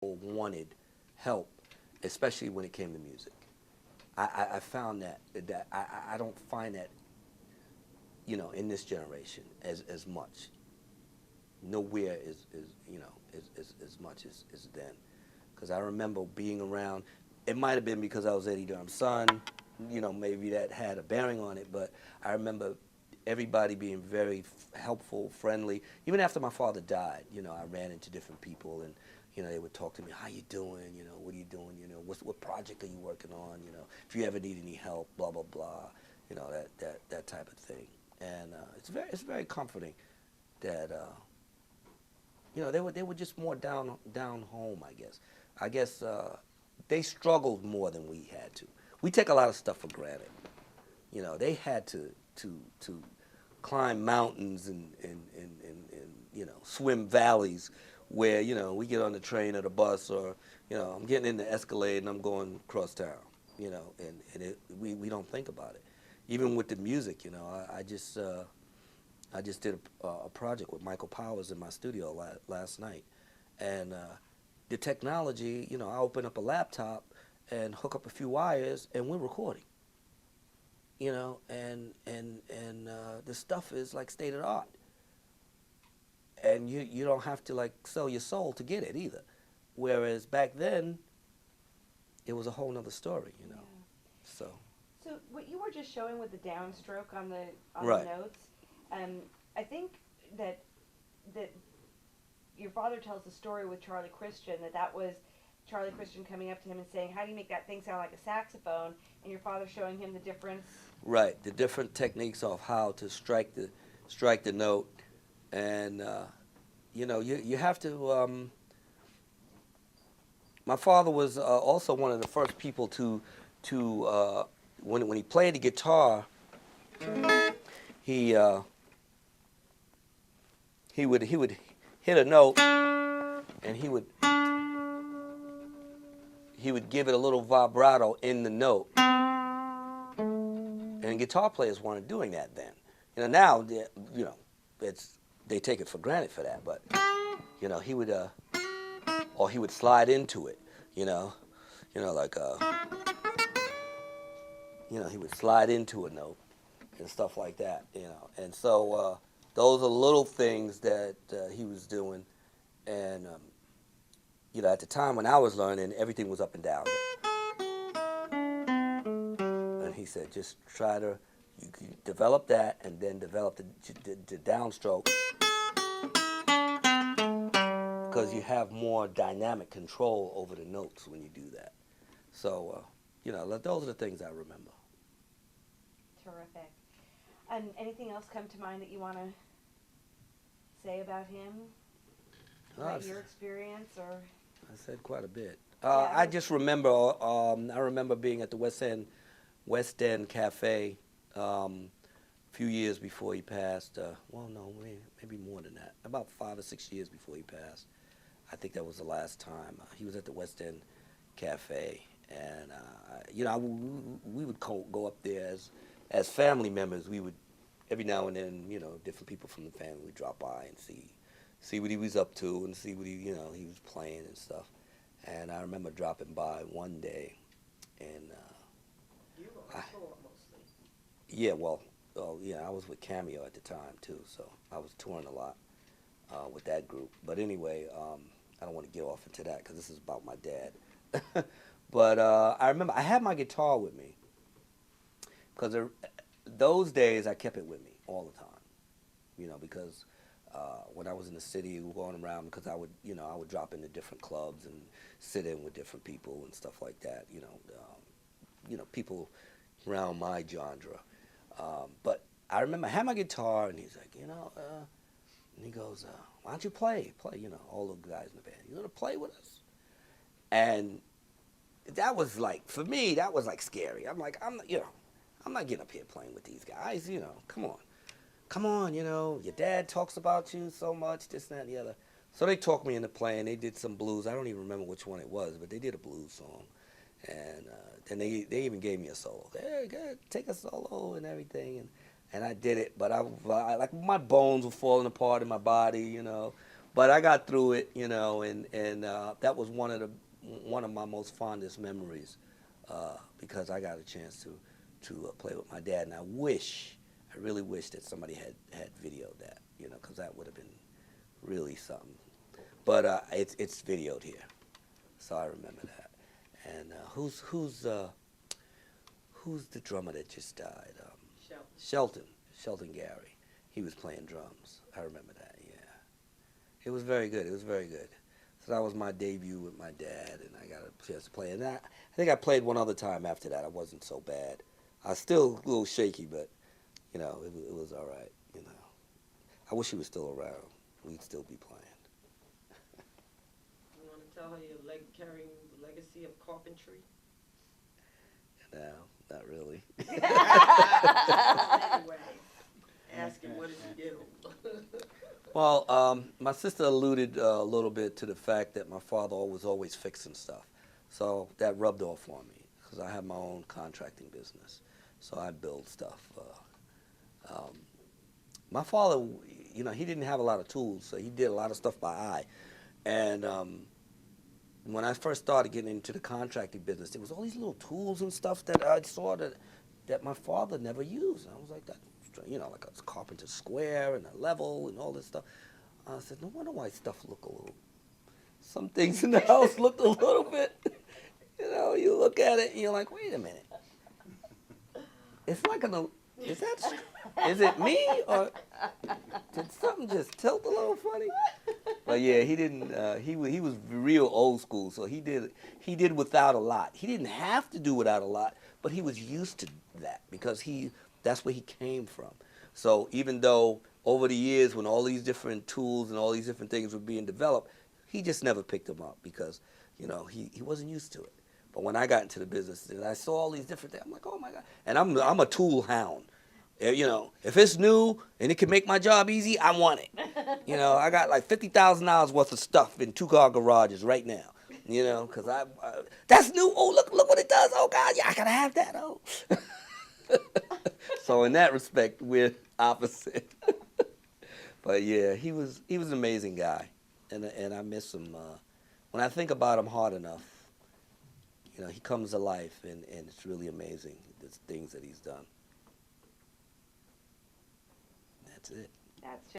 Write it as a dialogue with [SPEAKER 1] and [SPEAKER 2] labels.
[SPEAKER 1] wanted help, especially when it came to music. I found that I don't find that in this generation as much. Nowhere is as much as then, because I remember being around. It might have been because I was Eddie Durham's son, maybe that had a bearing on it. But I remember everybody being very helpful, friendly. Even after my father died, I ran into different people, and they would talk to me. How you doing? What are you doing? What project are you working on? If you ever need any help, blah blah blah. That type of thing. And it's very comforting that they were just more down home, I guess. They struggled more than we had to. We take a lot of stuff for granted. They had to climb mountains and swim valleys where we get on the train or the bus, or I'm getting in the Escalade and I'm going across town. We don't think about it. Even with the music, I just did a project with Michael Powers in my studio last night, and the technology, I open up a laptop and hook up a few wires, and we're recording. And the stuff is like state of the art, and you don't have to like sell your soul to get it either. Whereas back then, it was a whole nother story,
[SPEAKER 2] Yeah.
[SPEAKER 1] So.
[SPEAKER 2] So what you were just showing with the downstroke on the
[SPEAKER 1] Right.
[SPEAKER 2] notes, I think that your father tells the story with Charlie Christian that was Charlie Christian coming up to him and saying, "How do you make that thing sound like a saxophone?" And your father showing him the difference.
[SPEAKER 1] Right, the different techniques of how to strike the note, and you have to. My father was also one of the first people to when he played the guitar, he he would hit a note, and he would give it a little vibrato in the note. And guitar players weren't doing that then. Now, they take it for granted for that. But, he would, or he would slide into it, like, he would slide into a note and stuff like that, And so those are little things that he was doing. And, at the time when I was learning, everything was up and down. And he said, just try to you develop that, and then develop the downstroke, because you have more dynamic control over the notes when you do that. So, those are the things I remember.
[SPEAKER 2] Terrific. Anything else come to mind that you want to say about him? About your experience, or?
[SPEAKER 1] I said quite a bit.
[SPEAKER 2] Yeah.
[SPEAKER 1] I just remember. I remember being at the West End Cafe a few years before he passed. Well, no, maybe more than that. About 5 or 6 years before he passed. I think that was the last time he was at the West End Cafe, and we would go up there as family members. We would every now and then, different people from the family would drop by and see what he was up to and see what he was playing and stuff. And I remember dropping by one day, and
[SPEAKER 3] You were on tour mostly.
[SPEAKER 1] yeah, well, I was with Cameo at the time too, so I was touring a lot with that group. But anyway, I don't want to get off into that because this is about my dad. But I remember I had my guitar with me because those days I kept it with me all the time, because when I was in the city going around, because I would drop into different clubs and sit in with different people and stuff like that, people around my genre. But I remember I had my guitar, and he's like, and he goes, why don't you play, all the guys in the band, you gonna play with us? And that was like, for me, that was like scary. I'm like, I'm not getting up here playing with these guys, come on, your dad talks about you so much, this, that, and the other. So they talked me into playing. They did some blues. I don't even remember which one it was, but they did a blues song. And then they even gave me a solo. Hey, good, take a solo and everything. And I did it, but I like my bones were falling apart in my body, But I got through it, and that was one of my most fondest memories, because I got a chance to play with my dad, and I really wish that somebody had videoed that, because that would have been really something. But it's videoed here, so I remember that. And who's the drummer that just died? Shelton Gary. He was playing drums. I remember that. Yeah, it was very good. It was very good. So that was my debut with my dad, and I got a chance to play. And I think I played one other time after that. I wasn't so bad. I was still a little shaky, but it was all right. I wish he was still around. We'd still be playing.
[SPEAKER 3] You want to tell her you're carrying the legacy of carpentry?
[SPEAKER 1] No, not really.
[SPEAKER 3] Anyway, ask him what did you do?
[SPEAKER 1] Well, my sister alluded a little bit to the fact that my father was always fixing stuff. So that rubbed off on me because I have my own contracting business. So I build stuff. My father, he didn't have a lot of tools, so he did a lot of stuff by eye. And when I first started getting into the contracting business, there was all these little tools and stuff that I saw that my father never used. And I was like, like a carpenter's square and a level and all this stuff. I said, no wonder why stuff look a little, some things in the house looked a little bit, you look at it and you're like, wait a minute. It's like is it me or did something just tilt a little funny? But yeah, he didn't. He was real old school, so he did without a lot. He didn't have to do without a lot, but he was used to that because that's where he came from. So even though over the years, when all these different tools and all these different things were being developed, he just never picked them up because he wasn't used to it. But when I got into the business and I saw all these different things, I'm like, oh my God! And I'm a tool hound. If it's new and it can make my job easy, I want it. I got like $50,000 worth of stuff in 2-car garages right now. Because that's new. Oh, look what it does. Oh God, yeah, I gotta have that. Oh. So in that respect, we're opposite. But yeah, he was an amazing guy, and I miss him. When I think about him hard enough, he comes to life, and it's really amazing the things that he's done. That's it.
[SPEAKER 2] That's